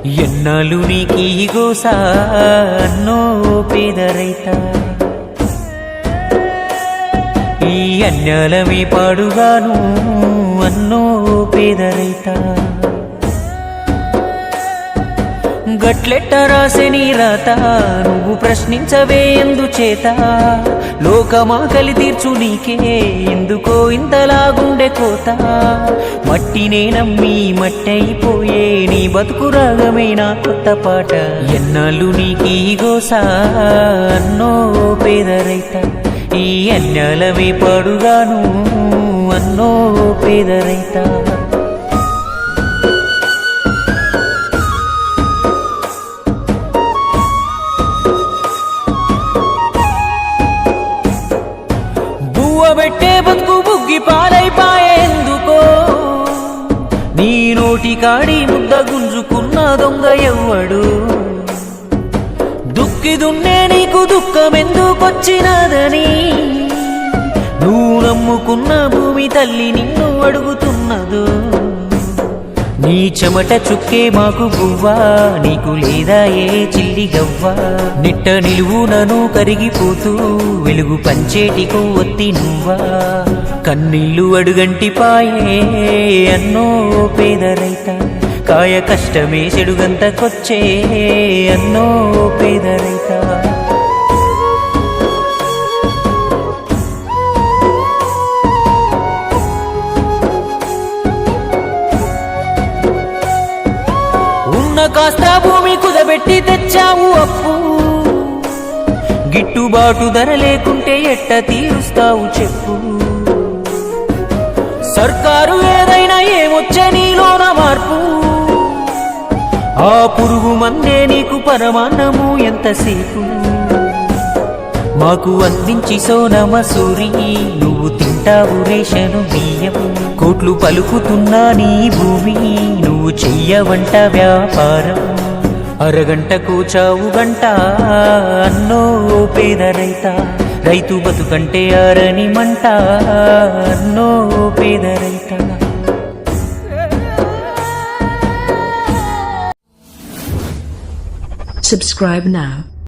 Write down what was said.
ఎన్నాళ్ళు నీకీ గోస అన్నో పేద రైత, ఈ అన్యాలమే పాడుగాను అన్నో పేద రైత. గట్లెట్ట రాసే నీ రాత, నువ్వు ప్రశ్నించవే ఎందుచేత? లోకమాకలి తీర్చు నీకే ఎందుకో ఇంతలాగుండె కోత. మట్టినే నమ్మి మట్టయిపోయే నీ బతుకు రాగమే నా కొత్త పాట. ఎన్నాళ్ళు నీకీ గోస అన్నో పేద రైత, ఈ అన్యాలమే పాడుగాను అన్నో పేద రైత. పెట్టే బతుకు బుగ్గి పాలైపాయేందుకో, నీ నోటి కాడి ముద్ద గుంజుకున్న దొంగ ఎవ్వడు? దుక్కి దున్నే నీకు దుఃఖమెందుకొచ్చినదని, నువ్వు నమ్ముకున్న భూమి తల్లి నిన్ను అడుగుతున్నదు. నీ చెమట చుక్కే మాకు గువ్వా, నీకు లేదా ఏ చిల్లి గవ్వా? నిట్ట నిలువునను కరిగిపోతూ వెలుగు పంచేటి కొవ్వొత్తి నువ్వా? కన్నీళ్ళు అడుగంటి పాయే అన్నో పేద రైత, కాయ కష్టమే చెడుగంతకొచ్చే అన్నో పేద రైత. కాస్త భూమి కుదబెట్టి తెచ్చావు అప్పు, గిట్టుబాటు ధర లేకుంటే ఎట్ట తీరుస్తావు చెప్పు? సర్కారు ఏదైనా ఏమొచ్చే నీలోన మార్పు, ఆ పురుగు మందే నీకు పరమాన్నము ఎంతసేపు? మాకు అందించి సోనమసూరి నువ్వు తింటావు రేషను బియ్యం. కోట్లు పలుకుతున్నా నీ భూమి నువ్వు చెయ్యవంట వ్యాపారం. అరగంటకు చావు గంట అన్నో పేద రైత, రైతు బతుకంటే ఆరని మంట అన్నో పేద రైత. Subscribe now.